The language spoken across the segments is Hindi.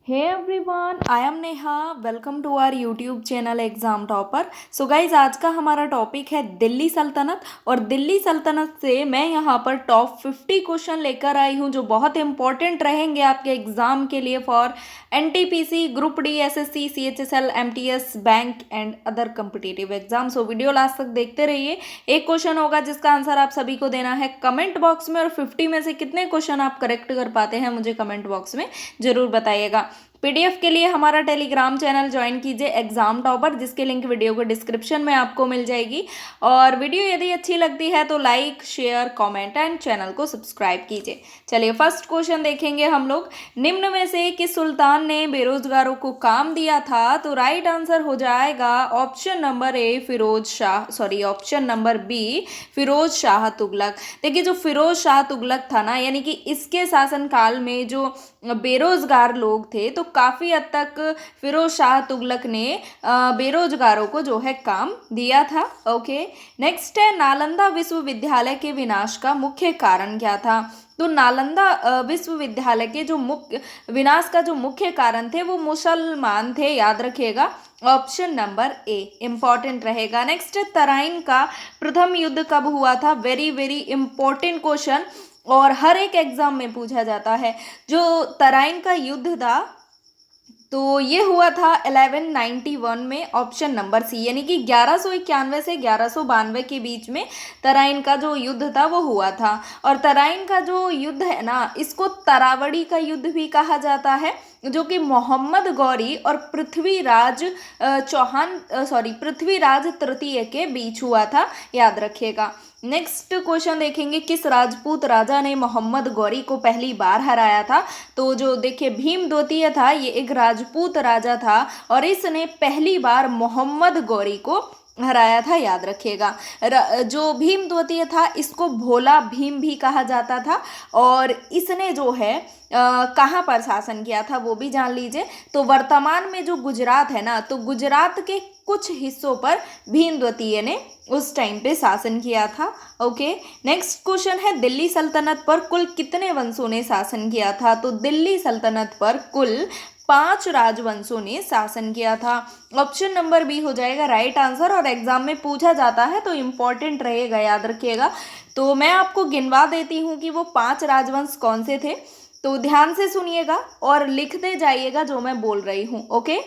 Hey everyone, I am Neha. Welcome to our YouTube channel exam topper. So guys, आज का हमारा टॉपिक है दिल्ली सल्तनत। और दिल्ली सल्तनत से मैं यहाँ पर टॉप 50 क्वेश्चन लेकर आई हूँ जो बहुत इंपॉर्टेंट रहेंगे आपके एग्जाम के लिए for NTPC, group D, SSC, CHSL, MTS, bank and other competitive exam. So video last तक देखते रहिए। एक क्वेश्चन होगा जिसका आंसर आप सभी को देना है कमेंट बॉक्स में, और 50 में से कितने क्वेश्चन आप करेक्ट कर पाते हैं मुझे कमेंट बॉक्स में जरूर बताइएगा। पीडीएफ के लिए हमारा टेलीग्राम चैनल ज्वाइन कीजिए एग्जाम टॉपर, जिसके लिंक वीडियो को डिस्क्रिप्शन में आपको मिल जाएगी। और वीडियो यदि अच्छी लगती है तो like, share, comment and channel को सब्सक्राइब कीजिए। चलिए फर्स्ट क्वेश्चन देखेंगे हम लोग। निम्न में से किस सुल्तान ने बेरोजगारों को काम दिया था? तो राइट आंसर हो जाएगा option number A option number B Firoz Shah Tughlaq. देखिए, जो फिरोज शाह तुगलक था ना, यानी कि इसके शासनकाल में जो बेरोजगार लोग थे तो काफ़ी हद तक फिरोज शाह तुगलक ने बेरोजगारों को जो है काम दिया था। ओके, नेक्स्ट है नालंदा विश्वविद्यालय के विनाश का मुख्य कारण क्या था? तो नालंदा विश्वविद्यालय के जो मुख्य विनाश का जो मुख्य कारण थे वो मुसलमान थे, याद रखिएगा। ऑप्शन नंबर ए इंपॉर्टेंट रहेगा। नेक्स्ट, तराइन का प्रथम युद्ध कब हुआ था? वेरी वेरी इंपॉर्टेंट क्वेश्चन, और हर एक एग्जाम में पूछा जाता है। जो तराइन का युद्ध था तो ये हुआ था 1191 में, ऑप्शन नंबर सी, यानी कि 1191 से 1192 के बीच में तराइन का जो युद्ध था वो हुआ था। और तराइन का जो युद्ध है ना, इसको तरावड़ी का युद्ध भी कहा जाता है, जो कि मोहम्मद गौरी और पृथ्वीराज तृतीय के बीच हुआ था, याद रखिएगा। नेक्स्ट क्वेश्चन देखेंगे, किस राजपूत राजा ने मोहम्मद गौरी को पहली बार हराया था? तो जो देखिए भीम द्वितीय था, ये एक राजपूत राजा था और इसने पहली बार मोहम्मद गौरी को हराया था, याद रखिएगा। जो भीम द्वितीय था इसको भोला भीम भी कहा जाता था, और इसने जो है कहाँ पर शासन किया था वो भी जान लीजिए। तो वर्तमान में जो गुजरात है ना, तो गुजरात के कुछ हिस्सों पर भीम द्वितीय ने उस टाइम पे शासन किया था। ओके, नेक्स्ट क्वेश्चन है, दिल्ली सल्तनत पर कुल कितने वंशों ने शासन किया था? तो दिल्ली सल्तनत पर कुल 5 राजवंशों ने शासन किया था। ऑप्शन नंबर बी हो जाएगा राइट आंसर, और एग्जाम में पूछा जाता है तो इम्पोर्टेंट रहेगा, याद रखिएगा। तो मैं आपको गिनवा देती हूँ कि वो 5 राजवंश कौन से थे, तो ध्यान से सुनिएगा और लिखते जाइएगा जो मैं बोल रही हूँ। ओके,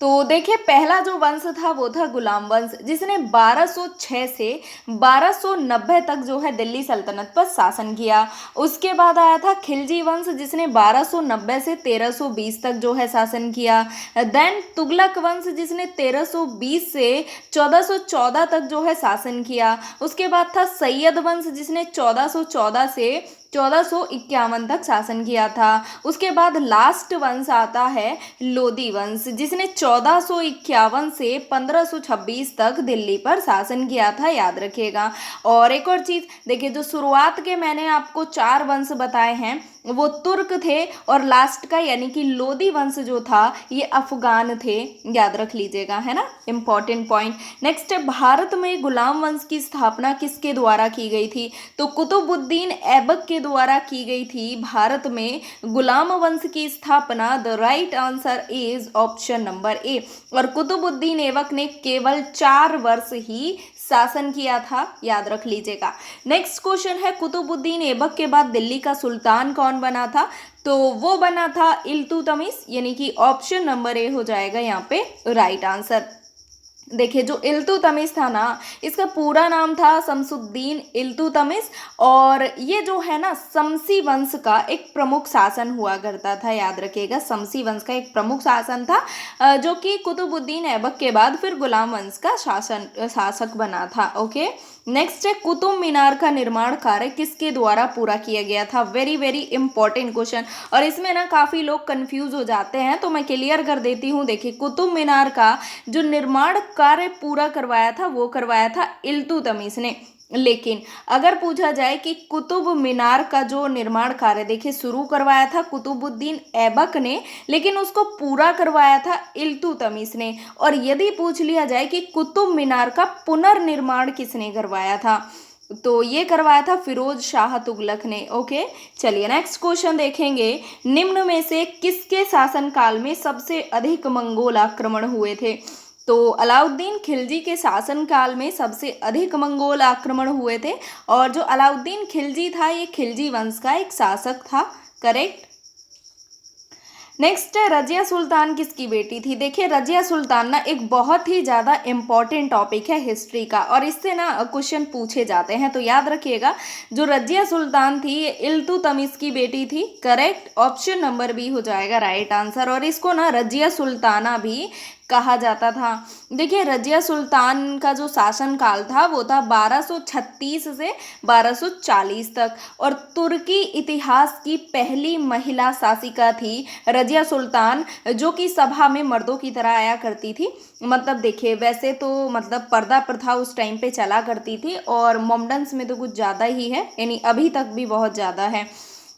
तो देखिए पहला जो वंश था वो था गुलाम वंश, जिसने 1206 से 1290 तक जो है दिल्ली सल्तनत पर शासन किया। उसके बाद आया था खिलजी वंश, जिसने 1290 से 1320 तक जो है शासन किया। देन तुगलक वंश, जिसने 1320 से 1414 तक जो है शासन किया। उसके बाद था सैयद वंश, जिसने 1414 से 1451 तक शासन किया था। उसके बाद लास्ट वंश आता है लोधी वंश, जिसने 1451 से 1526 तक दिल्ली पर शासन किया था, याद रखिएगा। और एक और चीज़ देखिए, जो शुरुआत के मैंने आपको 4 वंश बताए हैं वो तुर्क थे, और लास्ट का यानी कि लोधी वंश जो था ये अफगान थे, याद रख लीजिएगा, है ना, इंपॉर्टेंट पॉइंट। नेक्स्ट है, भारत में गुलाम वंश की स्थापना किसके द्वारा की गई थी? तो कुतुबुद्दीन ऐबक के द्वारा की गई थी भारत में गुलाम वंश की स्थापना। The right answer is option number ए। और कुतुबुद्दीन ऐबक ने केवल 4 वर्ष ही शासन किया था, याद रख लीजिएगा। नेक्स्ट क्वेश्चन है, कुतुबुद्दीन ऐबक के बाद दिल्ली का सुल्तान कौन बना था? तो वो बना था इल्तुतमिश, यानी कि ऑप्शन नंबर ए हो जाएगा यहाँ पे राइट आंसर। देखिए, जो इल्तुतमिश था ना, इसका पूरा नाम था शमसुद्दीन इल्तुतमिश, और ये जो है ना शमसी वंश का एक प्रमुख शासन हुआ करता था, याद रखिएगा। शमसी वंश का एक प्रमुख शासन था जो कि कुतुबुद्दीन ऐबक के बाद फिर गुलाम वंश का शासक बना था। ओके, नेक्स्ट है, कुतुब मीनार का निर्माण कार्य किसके द्वारा पूरा किया गया था? वेरी वेरी इंपॉर्टेंट क्वेश्चन, और इसमें ना काफ़ी लोग कंफ्यूज हो जाते हैं तो मैं क्लियर कर देती हूँ। देखिए, कुतुब मीनार का जो निर्माण कार्य पूरा करवाया था वो करवाया था इल्तुतमिश ने। लेकिन अगर पूछा जाए कि कुतुब मीनार का जो निर्माण कार्य देखिए शुरू करवाया था कुतुबुद्दीन ऐबक ने, लेकिन उसको पूरा करवाया था इल्तुतमिश ने। और यदि पूछ लिया जाए कि कुतुब मीनार का पुनर्निर्माण किसने करवाया था, तो ये करवाया था फिरोज शाह तुगलक ने। ओके, चलिए नेक्स्ट क्वेश्चन देखेंगे। निम्न में से किसके शासनकाल में सबसे अधिक मंगोल आक्रमण हुए थे? तो अलाउद्दीन खिलजी के शासनकाल में सबसे अधिक मंगोल आक्रमण हुए थे। और जो अलाउद्दीन खिलजी था ये खिलजी वंश का एक शासक था। करेक्ट। नेक्स्ट है रजिया सुल्तान किसकी बेटी थी? देखिए रजिया सुल्तान ना एक बहुत ही ज़्यादा इम्पॉर्टेंट टॉपिक है हिस्ट्री का, और इससे ना क्वेश्चन पूछे जाते हैं, तो याद रखिएगा। जो रजिया सुल्तान थी ये इल्तुतमिश की बेटी थी। करेक्ट, ऑप्शन नंबर बी हो जाएगा राइट आंसर। और इसको ना रजिया सुल्ताना भी कहा जाता था। देखिए रजिया सुल्तान का जो शासनकाल था वो था 1236 से 1240 तक, और तुर्की इतिहास की पहली महिला शासिका थी रजिया सुल्तान, जो कि सभा में मर्दों की तरह आया करती थी। मतलब देखिए वैसे तो मतलब पर्दा प्रथा उस टाइम पे चला करती थी, और मोमडन्स में तो कुछ ज़्यादा ही है, यानी अभी तक भी बहुत ज़्यादा है।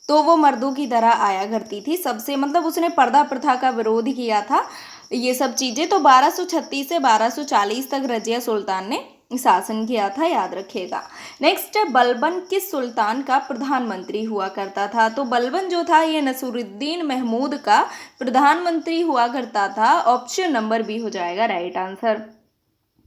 तो वो मर्दों की तरह आया करती थी सबसे, मतलब उसने पर्दा प्रथा का विरोध किया था, ये सब चीज़ें। तो 1236 से 1240 तक रजिया सुल्तान ने शासन किया था, याद रखिएगा। नेक्स्ट है बलबन किस सुल्तान का प्रधानमंत्री हुआ करता था? तो बलबन जो था ये नसीरुद्दीन महमूद का प्रधानमंत्री हुआ करता था। ऑप्शन नंबर बी हो जाएगा राइट आंसर।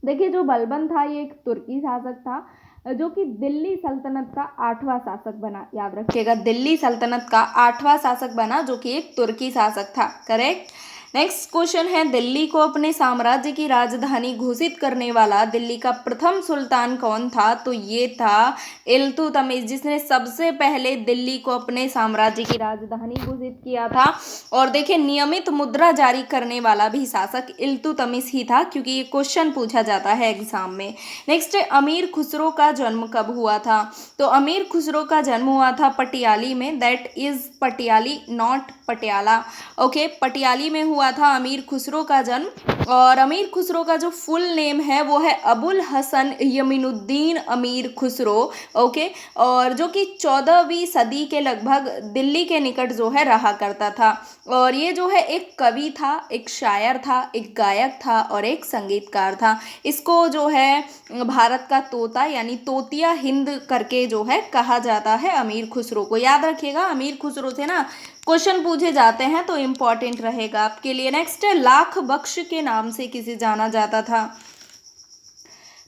देखिए जो बलबन था ये एक तुर्की शासक था, जो कि दिल्ली सल्तनत का 8वां शासक बना। याद रखिएगा दिल्ली सल्तनत का 8वां शासक बना, जो कि एक तुर्की शासक था। करेक्ट। नेक्स्ट क्वेश्चन है दिल्ली को अपने साम्राज्य की राजधानी घोषित करने वाला दिल्ली का प्रथम सुल्तान कौन था? तो ये था इल्तुतमिश, जिसने सबसे पहले दिल्ली को अपने साम्राज्य की राजधानी घोषित किया था। और देखिए नियमित मुद्रा जारी करने वाला भी शासक इल्तुतमिश ही था, क्योंकि ये क्वेश्चन पूछा जाता है एग्जाम में। नेक्स्ट है अमीर खुसरो का जन्म कब हुआ था? तो अमीर खुसरो का जन्म हुआ था पटियाली में, that is Patiyali not Patiala. Okay, Patiyali में हुआ था अमीर खुसरो का जन्म। और अमीर खुसरो का जो फुल नेम है वो है अबुल हसन यमीनुद्दीन अमीर खुसरो। ओके, और जो कि 14वीं सदी के लगभग दिल्ली के निकट जो है रहा करता था। और ये जो है एक कवि था, एक शायर था, एक गायक था और एक संगीतकार था। इसको जो है भारत का तोता यानी तोतिया हिंद करके जो है कहा जाता है अमीर खुसरो को। याद रखिएगा अमीर खुसरो से ना क्वेश्चन पूछे जाते हैं, तो इम्पॉर्टेंट रहेगा आपके लिए। नेक्स्ट है लाख बख्श के नाम से किसे जाना जाता था?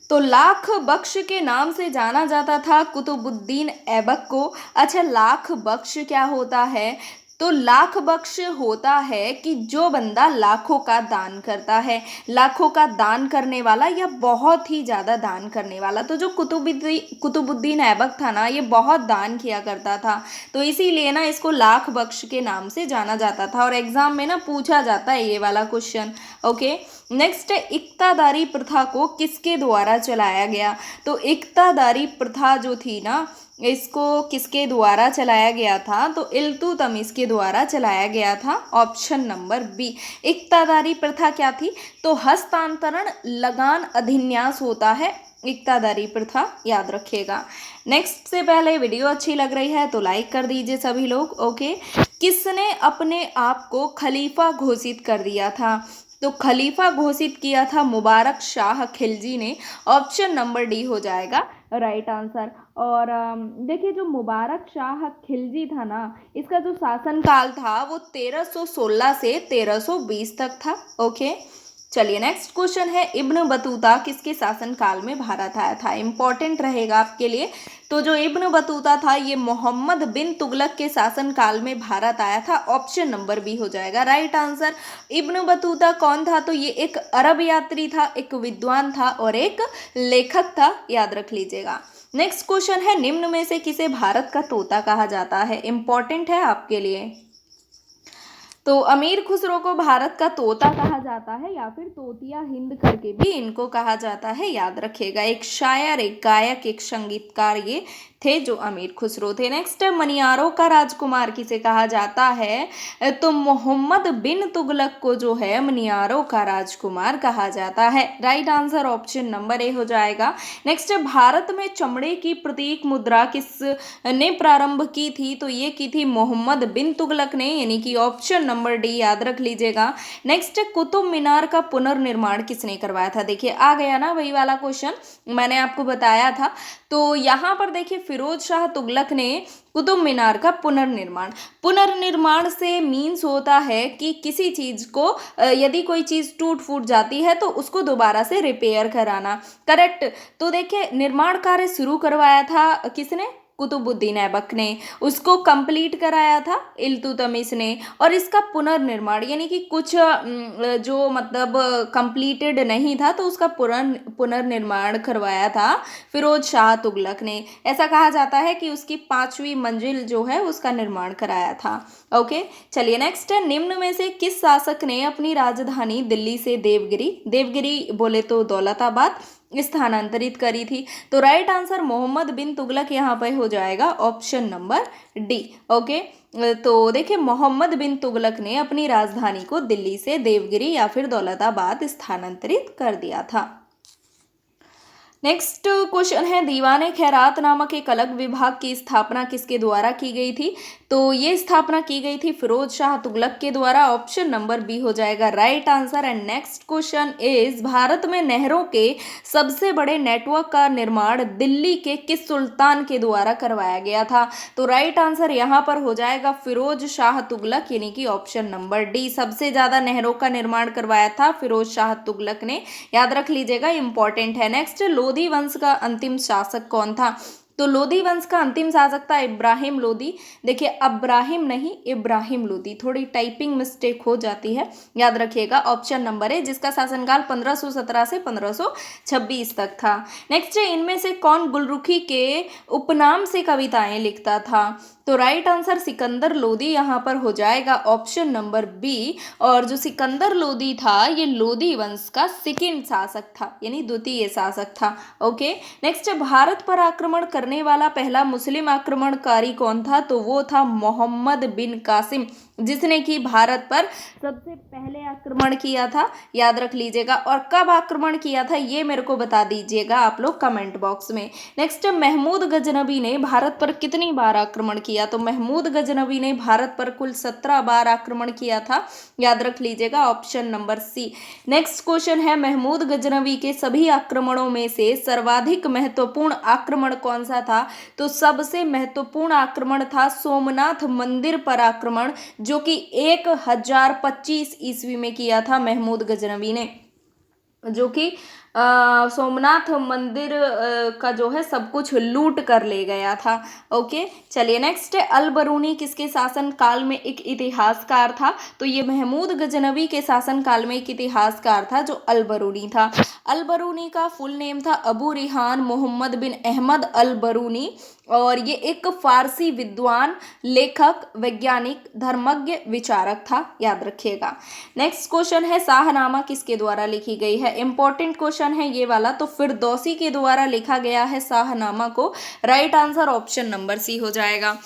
तो लाख बख्श के नाम से जाना जाता था कुतुबुद्दीन ऐबक को। अच्छा, लाख बख्श क्या होता है? तो लाख बख्श होता है कि जो बंदा लाखों का दान करता है, लाखों का दान करने वाला या बहुत ही ज़्यादा दान करने वाला। तो जो कुतुबुद्दीन ऐबक था ना ये बहुत दान किया करता था, तो इसीलिए ना इसको लाख बख्श के नाम से जाना जाता था, और एग्जाम में ना पूछा जाता है ये वाला क्वेश्चन। ओके, नेक्स्ट है इक्तादारी प्रथा को किसके द्वारा चलाया गया? तो इक्तादारी प्रथा जो थी ना इसको किसके द्वारा चलाया गया था? तो इल्तुतमिश के द्वारा चलाया गया था। Option number B. इक्तादारी प्रथा क्या थी? तो हस्तांतरण लगान अधिन्यास होता है इक्तादारी प्रथा, याद रखिएगा। नेक्स्ट से पहले वीडियो अच्छी लग रही है तो लाइक कर दीजिए सभी लोग। ओके, किसने अपने आप को खलीफा घोषित कर दिया था? तो खलीफा घोषित किया था मुबारक शाह खिलजी ने। ऑप्शन नंबर डी हो जाएगा राइट आंसर। और देखिए जो मुबारक शाह खिलजी था ना इसका जो शासनकाल था वो 1316 से 1320 तक था। ओके, चलिए नेक्स्ट क्वेश्चन है इब्न बतूता किसके शासनकाल में भारत आया था? इंपॉर्टेंट रहेगा आपके लिए। तो जो इब्न बतूता था ये मोहम्मद बिन तुगलक के शासनकाल में भारत आया था। ऑप्शन नंबर बी हो जाएगा राइट आंसर। इब्न बतूता कौन था? तो ये एक अरब यात्री था, एक विद्वान था और एक लेखक था, याद रख लीजिएगा। नेक्स्ट क्वेश्चन है निम्न में से किसे भारत का तोता कहा जाता है? इंपॉर्टेंट है आपके लिए। तो अमीर खुसरो को भारत का तोता कहा जाता है या फिर तोतिया हिंद करके भी इनको कहा जाता है, याद रखिएगा। एक शायर, एक गायक, एक संगीतकार ये थे जो अमीर खुसरो थे। नेक्स्ट है मनियारों का राजकुमार किसे कहा जाता है? तो मोहम्मद बिन तुगलक को जो है मनियारों का राजकुमार कहा जाता है। राइट आंसर ऑप्शन नंबर ए हो जाएगा। नेक्स्ट है भारत में चमड़े की प्रतीक मुद्रा किस ने प्रारंभ की थी? तो ये की थी मोहम्मद बिन तुगलक ने, यानी कि ऑप्शन नंबर डी याद रख लीजिएगा। नेक्स्ट है कुतुब मीनार का पुनर्निर्माण किसने करवाया था? देखिए आ गया ना वही वाला क्वेश्चन मैंने आपको बताया था। तो यहाँ पर देखिए फिरोज शाह तुगलक ने कुतुब मीनार का पुनर्निर्माण से मीन्स होता है कि किसी चीज को यदि कोई चीज टूट फूट जाती है तो उसको दोबारा से रिपेयर कराना। करेक्ट। तो देखिए निर्माण कार्य शुरू करवाया था किसने? कुतुबुद्दीन ऐबक ने। उसको कंप्लीट कराया था इल्तुतमिश ने। और इसका पुनर्निर्माण यानी कि कुछ जो मतलब कंप्लीटेड नहीं था तो उसका पुनर्निर्माण करवाया था फिरोज शाह तुगलक ने। ऐसा कहा जाता है कि उसकी 5वीं मंजिल जो है उसका निर्माण कराया था। ओके, चलिए नेक्स्ट है, निम्न में से किस शासक ने अपनी राजधानी दिल्ली से देवगिरी बोले तो दौलताबाद स्थानांतरित करी थी? तो राइट आंसर मोहम्मद बिन तुगलक यहाँ पे हो जाएगा ऑप्शन नंबर डी। ओके, तो देखिए मोहम्मद बिन तुगलक ने अपनी राजधानी को दिल्ली से देवगिरी या फिर दौलताबाद स्थानांतरित कर दिया था। नेक्स्ट क्वेश्चन है, दीवाने खैरात नामक एक अलग विभाग की स्थापना किसके द्वारा की गई थी? तो ये स्थापना की गई थी फिरोज शाह तुगलक के द्वारा। ऑप्शन नंबर बी हो जाएगा right answer. And next question is, Bharat में नहरों के सबसे बड़े नेटवर्क का निर्माण दिल्ली के किस सुल्तान के द्वारा करवाया गया था? तो राइट आंसर यहाँ पर हो जाएगा फिरोज शाह तुगलक यानी कि ऑप्शन नंबर डी। सबसे ज्यादा नहरों का निर्माण करवाया था फिरोज शाह तुगलक ने, याद रख लीजिएगा, इंपॉर्टेंट है। नेक्स्ट, लोधी वंश का अंतिम शासक कौन था? तो लोधी वंश का अंतिम शासक था इब्राहिम लोधी। देखिए अब्राहिम नहीं, इब्राहिम लोधी, थोड़ी टाइपिंग मिस्टेक हो जाती है, याद रखिएगा। ऑप्शन नंबर है, जिसका शासनकाल 1517 से 1526 तक था। नेक्स्ट है, इनमें से कौन गुलरुखी के उपनाम से कविताएं लिखता था? तो राइट आंसर सिकंदर लोधी यहाँ पर हो जाएगा ऑप्शन नंबर बी। और जो सिकंदर लोधी था ये लोधी वंश का सेकंड शासक था यानी द्वितीय शासक था। ओके, नेक्स्ट, भारत पर आक्रमण करने वाला पहला मुस्लिम आक्रमणकारी कौन था? तो वो था मोहम्मद बिन कासिम, जिसने कि भारत पर सबसे पहले आक्रमण किया था, याद रख लीजिएगा। और कब आक्रमण किया था ये मेरे को बता दीजिएगा आप लोग कमेंट बॉक्स में। नेक्स्ट, महमूद गजनबी ने भारत पर कितनी बार आक्रमण किया? तो महमूद गजनबी ने भारत पर कुल 17 बार आक्रमण किया था, याद रख लीजिएगा, option number C. Next question है, महमूद गजनबी के सभी आक्रमणों में से सर्वाधिक महत्वपूर्ण आक्रमण कौन सा था? तो सबसे महत्वपूर्ण आक्रमण था सोमनाथ मंदिर पर आक्रमण, जो कि 1025 ईस्वी में किया था महमूद गजनबी ने, जो कि सोमनाथ मंदिर का जो है सब कुछ लूट कर ले गया था। ओके, चलिए नेक्स्ट है, अल बरूनी किसके शासन काल में एक इतिहासकार था? तो ये महमूद गजनबी के शासन काल में एक इतिहासकार था जो अल बरूनी था। अल बरूनी का फुल नेम था अबू रिहान मोहम्मद बिन अहमद अल बरूनी, और ये एक फारसी विद्वान, लेखक, वैज्ञानिक, धर्मज्ञ, विचारक था, याद रखिएगा। नेक्स्ट क्वेश्चन है, शाहनामा किसके द्वारा लिखी गई है? इंपॉर्टेंट क्वेश्चन है ये वाला। तो फिरदौसी के द्वारा लिखा गया है शाहनामा को। Right answer option number C हो जाएगा।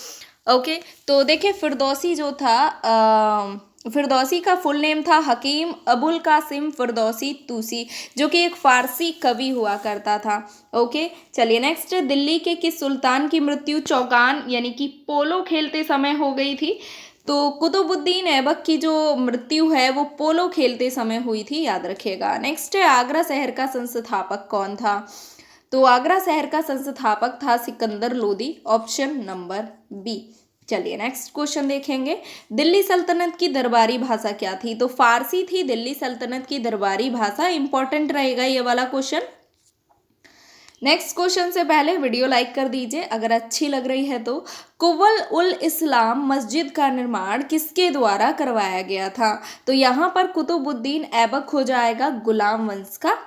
ओके, तो देखिए फिरदौसी जो था फिरदौसी का फुल नेम था हकीम अबुल कासिम फिरदौसी तूसी, जो कि एक फारसी कवि हुआ करता था। ओके, चलिए नेक्स्ट, दिल्ली के किस सुल्तान की मृत्यु चौगान यानी कि पोलो खेलते समय हो गई थी? तो कुतुबुद्दीन ऐबक की जो मृत्यु है वो पोलो खेलते समय हुई थी, याद रखिएगा। नेक्स्ट है, आगरा शहर का संस्थापक कौन था? तो आगरा शहर का संस्थापक था Sikandar Lodi, option number B. चलिए नेक्स्ट क्वेश्चन देखेंगे, दिल्ली सल्तनत की दरबारी भाषा क्या थी? तो फारसी थी दिल्ली सल्तनत की दरबारी भाषा। इंपॉर्टेंट रहेगा ये वाला क्वेश्चन। नेक्स्ट क्वेश्चन से पहले वीडियो लाइक कर दीजिए अगर अच्छी लग रही है तो। कुव्वल उल इस्लाम मस्जिद का निर्माण किसके द्वारा करवाया गया था? तो यहाँ पर कुतुबुद्दीन ऐबक हो जाएगा गुलाम वंश का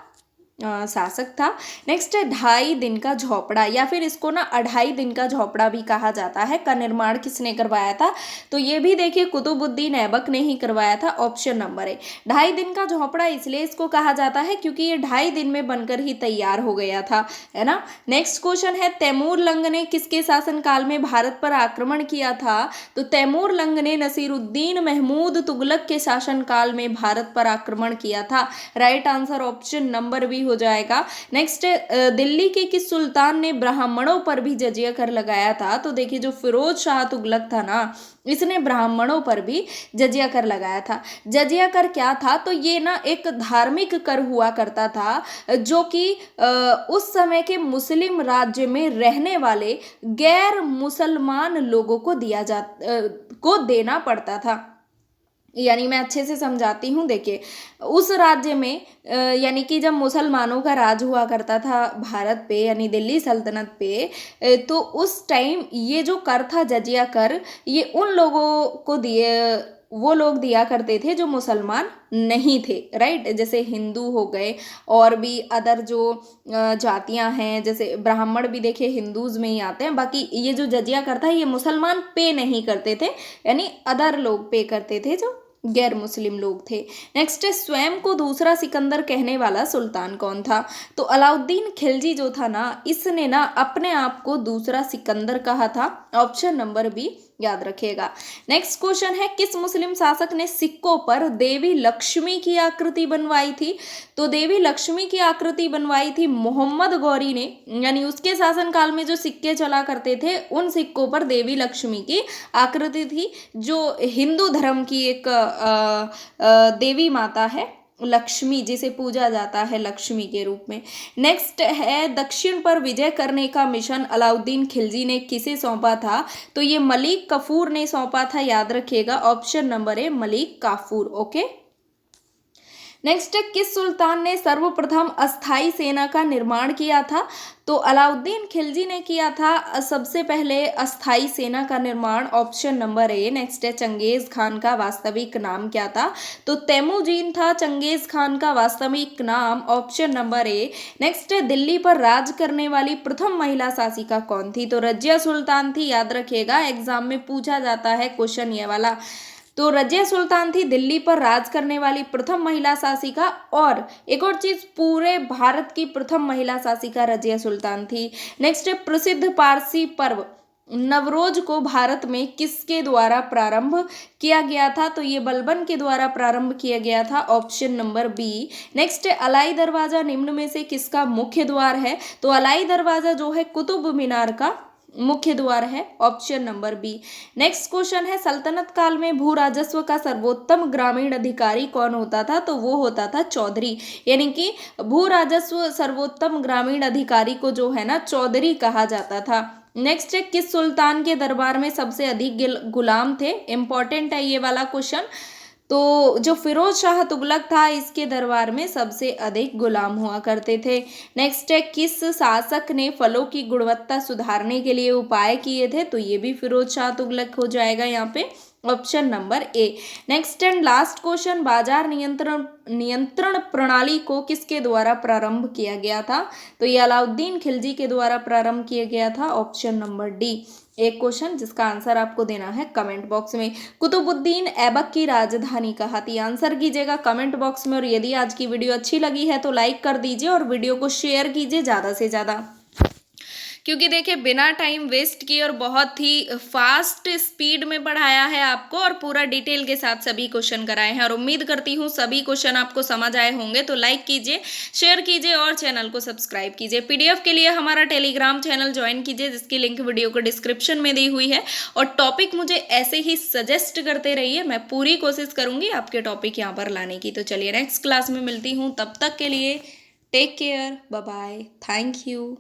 शासक था। नेक्स्ट है, 2.5 दिन का झोपड़ा या फिर इसको ना 2.5 दिन का झोपड़ा भी कहा जाता है, का निर्माण किसने करवाया था? तो ये भी देखिए कुतुबुद्दीन ऐबक ने ही करवाया था, ऑप्शन नंबर है। 2.5 दिन का झोपड़ा इसलिए इसको कहा जाता है क्योंकि ये 2.5 दिन में बनकर ही तैयार हो गया था, है ना। नेक्स्ट क्वेश्चन है, तैमूर लंग ने किसके शासनकाल में भारत पर आक्रमण किया था? तो तैमूर लंग ने नसीरुद्दीन महमूद तुगलक के शासनकाल में भारत पर आक्रमण किया था। Right answer option number B हो जाएगा। नेक्स्ट दिल्ली के किस सुल्तान ने ब्राह्मणों पर भी जजिया कर लगाया था? तो देखिए जो फिरोज शाह तुगलक था ना, इसने ब्राह्मणों पर भी जजिया कर लगाया था। जजिया कर क्या था? तो ये ना एक धार्मिक कर हुआ करता था जो कि उस समय के मुस्लिम राज्य में रहने वाले गैर मुसलमान लोगों को को देना पड़ता था। यानी मैं अच्छे से समझाती हूँ, देखिए उस राज्य में यानी कि जब मुसलमानों का राज हुआ करता था भारत पे यानी दिल्ली सल्तनत पे, तो उस टाइम ये जो कर था जजिया कर, ये उन लोगों को दिए, वो लोग दिया करते थे जो मुसलमान नहीं थे, राइट। जैसे हिंदू हो गए और भी अदर जो जातियां हैं, जैसे ब्राह्मण भी देखिए हिंदूज में ही आते हैं। बाकी ये जो जजिया करता है ये मुसलमान पे नहीं करते थे, यानी अदर लोग पे करते थे जो गैर मुस्लिम लोग थे। नेक्स्ट है स्वयं को दूसरा सिकंदर कहने वाला सुल्तान कौन था? तो अलाउद्दीन खिलजी जो था ना, इसने ना अपने आप को दूसरा सिकंदर कहा था। ऑप्शन नंबर बी याद रखिएगा। नेक्स्ट क्वेश्चन है किस मुस्लिम शासक ने सिक्कों पर देवी लक्ष्मी की आकृति बनवाई थी? तो देवी लक्ष्मी की आकृति बनवाई थी मोहम्मद गौरी ने, यानी उसके शासनकाल में जो सिक्के चला करते थे उन सिक्कों पर देवी लक्ष्मी की आकृति थी, जो हिंदू धर्म की एक देवी माता है लक्ष्मी, जिसे पूजा जाता है लक्ष्मी के रूप में। नेक्स्ट है दक्षिण पर विजय करने का मिशन अलाउद्दीन खिलजी ने किसे सौंपा था? तो ये मलिक कफूर ने सौंपा था, याद रखिएगा। ऑप्शन नंबर ए मलिक काफूर। ओके। नेक्स्ट है किस सुल्तान ने सर्वप्रथम अस्थाई सेना का निर्माण किया था? तो अलाउद्दीन खिलजी ने किया था सबसे पहले अस्थाई सेना का निर्माण। ऑप्शन नंबर ए। नेक्स्ट है चंगेज खान का वास्तविक नाम क्या था? तो तैमूजीन था चंगेज खान का वास्तविक नाम। ऑप्शन नंबर ए। नेक्स्ट है दिल्ली पर राज करने वाली प्रथम महिला शासिका कौन थी? तो रजिया सुल्तान थी, याद रखिएगा, एग्जाम में पूछा जाता है क्वेश्चन ये वाला। तो रजिया सुल्तान थी दिल्ली पर राज करने वाली प्रथम महिला शासिका। और एक और चीज, पूरे भारत की प्रथम महिला शासिका रजिया सुल्तान थी। नेक्स्ट है प्रसिद्ध पारसी पर्व नवरोज को भारत में किसके द्वारा प्रारंभ किया गया था? तो ये बलबन के द्वारा प्रारंभ किया गया था। Option number B. नेक्स्ट है अलाई दरवाजा निम्न में से किसका मुख्य द्वार है? तो अलाई दरवाजा जो है कुतुब मीनार का मुख्य द्वार है। Option number B. Next question है सल्तनत काल में भू राजस्व का सर्वोत्तम ग्रामीण अधिकारी कौन होता था? तो वो होता था चौधरी, यानी कि भू राजस्व सर्वोत्तम ग्रामीण अधिकारी को जो है ना चौधरी कहा जाता था। नेक्स्ट है किस सुल्तान के दरबार में सबसे अधिक गुलाम थे? इंपॉर्टेंट है ये वाला क्वेश्चन। तो जो फिरोज शाह तुगलक था इसके दरबार में सबसे अधिक गुलाम हुआ करते थे। नेक्स्ट है किस शासक ने फलों की गुणवत्ता सुधारने के लिए उपाय किए थे? तो ये भी फिरोज शाह तुगलक हो जाएगा यहाँ पे। Option number A. Next and last question बाजार नियंत्रण प्रणाली को किसके द्वारा प्रारंभ किया गया था? तो ये अलाउद्दीन खिलजी के द्वारा प्रारंभ किया गया था। Option number D. एक क्वेश्चन जिसका आंसर आपको देना है कमेंट बॉक्स में। कुतुबुद्दीन ऐबक की राजधानी कहाँ थी? आंसर कीजिएगा कमेंट बॉक्स में। और यदि आज की वीडियो अच्छी लगी है तो लाइक कर दीजिए और वीडियो को शेयर कीजिए ज़्यादा से ज़्यादा, क्योंकि देखिए बिना टाइम वेस्ट किए और बहुत ही फास्ट स्पीड में पढ़ाया है आपको और पूरा डिटेल के साथ सभी क्वेश्चन कराए हैं। और उम्मीद करती हूँ सभी क्वेश्चन आपको समझ आए होंगे। तो लाइक कीजिए, शेयर कीजिए और चैनल को सब्सक्राइब कीजिए। पीडीएफ के लिए हमारा टेलीग्राम चैनल ज्वाइन कीजिए जिसकी लिंक वीडियो को डिस्क्रिप्शन में दी हुई है। और टॉपिक मुझे ऐसे ही सजेस्ट करते रहिए, मैं पूरी कोशिश करूँगी आपके टॉपिक यहाँ पर लाने की। तो चलिए नेक्स्ट क्लास में मिलती हूँ, तब तक के लिए take care, bye bye, thank you.